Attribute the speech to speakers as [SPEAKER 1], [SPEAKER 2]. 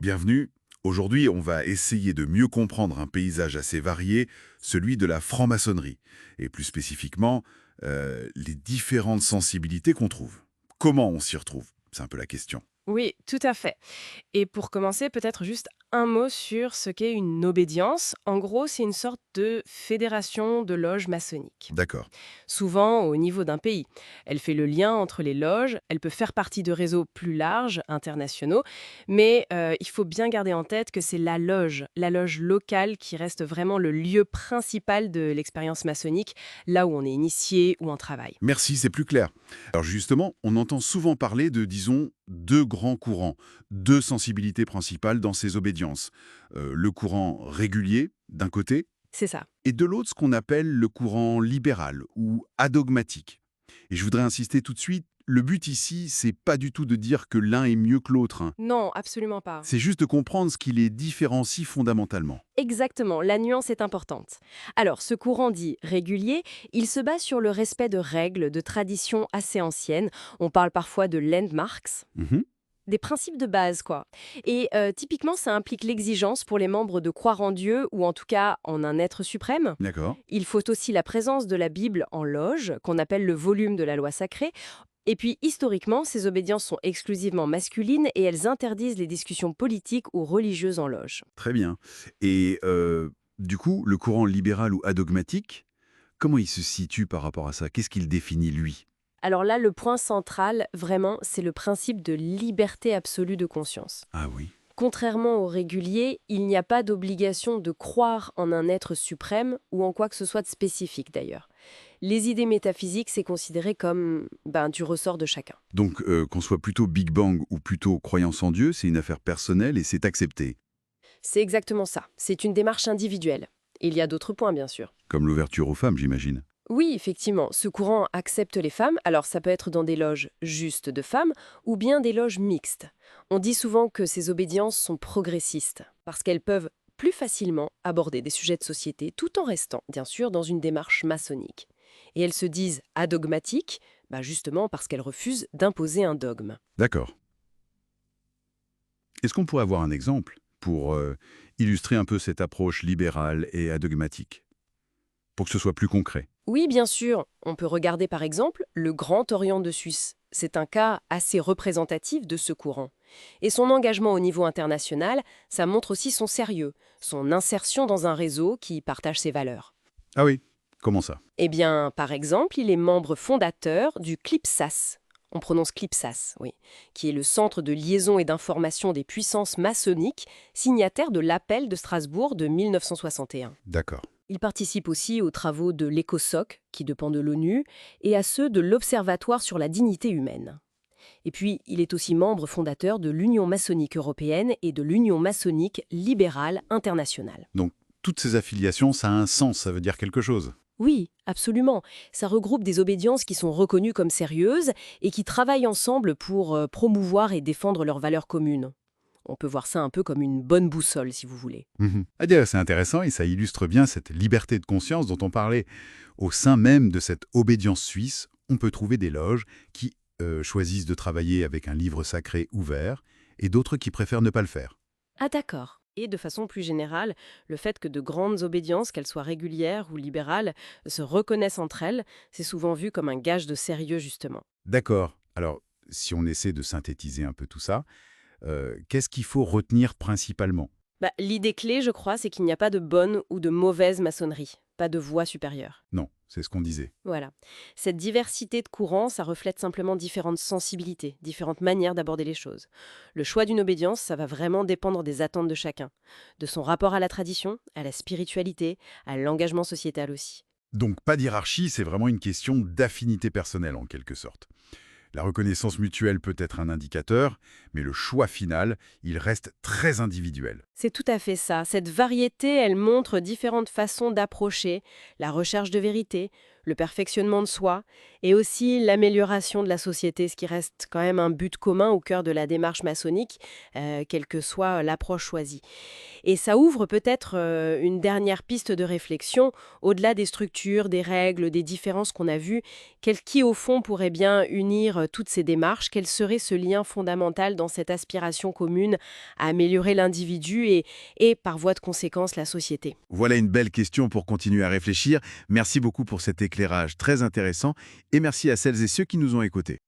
[SPEAKER 1] bienvenue. Aujourd'hui, on va essayer de mieux comprendre un paysage assez varié, celui de la franc-maçonnerie, et plus spécifiquement, les différentes sensibilités qu'on trouve. Comment on s'y retrouve? C'est un peu la question.
[SPEAKER 2] Oui, tout à fait. Et pour commencer, peut-être juste un mot sur ce qu'est une obédience. En gros, c'est une sorte de fédération de loges maçonniques,
[SPEAKER 1] D'accord.
[SPEAKER 2] souvent au niveau d'un pays. Elle fait le lien entre les loges, elle peut faire partie de réseaux plus larges, internationaux, mais il faut bien garder en tête que c'est la loge locale qui reste vraiment le lieu principal de l'expérience maçonnique, là où on est initié ou en travail.
[SPEAKER 1] Merci, c'est plus clair. Alors justement, on entend souvent parler de, disons, deux grands courants, deux sensibilités principales dans ces obédiences. Le courant régulier, d'un côté,
[SPEAKER 2] C'est ça.
[SPEAKER 1] et de l'autre, ce qu'on appelle le courant libéral ou adogmatique. Et je voudrais insister tout de suite, le but ici, c'est pas du tout de dire que l'un est mieux que l'autre, hein.
[SPEAKER 2] Non, absolument pas.
[SPEAKER 1] C'est juste de comprendre ce qui les différencie fondamentalement.
[SPEAKER 2] Exactement, la nuance est importante. Alors, ce courant dit régulier, il se base sur le respect de règles, de traditions assez anciennes. On parle parfois de landmarks,
[SPEAKER 1] Mhm.
[SPEAKER 2] des principes de base, quoi. Et typiquement, ça implique l'exigence pour les membres de croire en Dieu, ou en tout cas en un être suprême.
[SPEAKER 1] D'accord.
[SPEAKER 2] Il faut aussi la présence de la Bible en loge, qu'on appelle le volume de la loi sacrée. Et puis, historiquement, ces obédiences sont exclusivement masculines et elles interdisent les discussions politiques ou religieuses en loge.
[SPEAKER 1] Très bien. Et du coup, le courant libéral ou adogmatique, comment il se situe par rapport à ça? Qu'est-ce qu'il définit, lui?
[SPEAKER 2] Alors là, le point central, vraiment, c'est le principe de liberté absolue de conscience.
[SPEAKER 1] Ah oui.
[SPEAKER 2] Contrairement au régulier, il n'y a pas d'obligation de croire en un être suprême ou en quoi que ce soit de spécifique d'ailleurs. Les idées métaphysiques, c'est considéré comme du ressort de chacun.
[SPEAKER 1] Donc, qu'on soit plutôt Big Bang ou plutôt croyance en Dieu, c'est une affaire personnelle et c'est accepté.
[SPEAKER 2] C'est exactement ça. C'est une démarche individuelle. Il y a d'autres points, bien sûr.
[SPEAKER 1] Comme l'ouverture aux femmes, j'imagine.
[SPEAKER 2] Oui, effectivement, ce courant accepte les femmes, alors ça peut être dans des loges juste de femmes ou bien des loges mixtes. On dit souvent que ces obédiences sont progressistes, parce qu'elles peuvent plus facilement aborder des sujets de société tout en restant, bien sûr, dans une démarche maçonnique. Et elles se disent adogmatiques, justement parce qu'elles refusent d'imposer un dogme.
[SPEAKER 1] D'accord. Est-ce qu'on pourrait avoir un exemple pour illustrer un peu cette approche libérale et adogmatique, pour que ce soit plus concret?
[SPEAKER 2] Oui, bien sûr, on peut regarder par exemple le Grand Orient de Suisse. C'est un cas assez représentatif de ce courant. Et son engagement au niveau international, ça montre aussi son sérieux, son insertion dans un réseau qui partage ses valeurs.
[SPEAKER 1] Ah oui, comment ça?
[SPEAKER 2] Eh bien, par exemple, il est membre fondateur du CLIPSAS. On prononce CLIPSAS, oui, qui est le centre de liaison et d'information des puissances maçonniques, signataire de l'appel de Strasbourg de 1961.
[SPEAKER 1] D'accord.
[SPEAKER 2] Il participe aussi aux travaux de l'ECOSOC, qui dépend de l'ONU, et à ceux de l'Observatoire sur la dignité humaine. Et puis, il est aussi membre fondateur de l'Union maçonnique européenne et de l'Union maçonnique libérale internationale.
[SPEAKER 1] Donc, toutes ces affiliations, ça a un sens, ça veut dire quelque chose.
[SPEAKER 2] Oui, absolument. Ça regroupe des obédiences qui sont reconnues comme sérieuses et qui travaillent ensemble pour promouvoir et défendre leurs valeurs communes. On peut voir ça un peu comme une bonne boussole, si vous voulez.
[SPEAKER 1] Mhm. Ah, dire, c'est intéressant et ça illustre bien cette liberté de conscience dont on parlait. Au sein même de cette obédience suisse, on peut trouver des loges qui choisissent de travailler avec un livre sacré ouvert et d'autres qui préfèrent ne pas le faire.
[SPEAKER 2] Ah d'accord. Et de façon plus générale, le fait que de grandes obédiences, qu'elles soient régulières ou libérales, se reconnaissent entre elles, c'est souvent vu comme un gage de sérieux justement.
[SPEAKER 1] D'accord. Alors, si on essaie de synthétiser un peu tout ça, qu'est-ce qu'il faut retenir principalement?
[SPEAKER 2] L'idée clé, je crois, c'est qu'il n'y a pas de bonne ou de mauvaise maçonnerie, pas de voie supérieure.
[SPEAKER 1] Non, c'est ce qu'on disait.
[SPEAKER 2] Voilà. Cette diversité de courants, ça reflète simplement différentes sensibilités, différentes manières d'aborder les choses. Le choix d'une obédience, ça va vraiment dépendre des attentes de chacun, de son rapport à la tradition, à la spiritualité, à l'engagement sociétal aussi.
[SPEAKER 1] Donc, pas d'hierarchie, c'est vraiment une question d'affinité personnelle en quelque sorte. La reconnaissance mutuelle peut être un indicateur, mais le choix final, il reste très individuel.
[SPEAKER 2] C'est tout à fait ça. Cette variété, elle montre différentes façons d'approcher la recherche de vérité, le perfectionnement de soi, et aussi l'amélioration de la société, ce qui reste quand même un but commun au cœur de la démarche maçonnique, quelle que soit l'approche choisie. Et ça ouvre peut-être une dernière piste de réflexion, au-delà des structures, des règles, des différences qu'on a vues, qui au fond pourrait bien unir toutes ces démarches, quel serait ce lien fondamental dans cette aspiration commune à améliorer l'individu et par voie de conséquence la société.
[SPEAKER 3] Voilà une belle question pour continuer à réfléchir. Merci beaucoup pour cet éclairage très intéressant et merci à celles et ceux qui nous ont écoutés.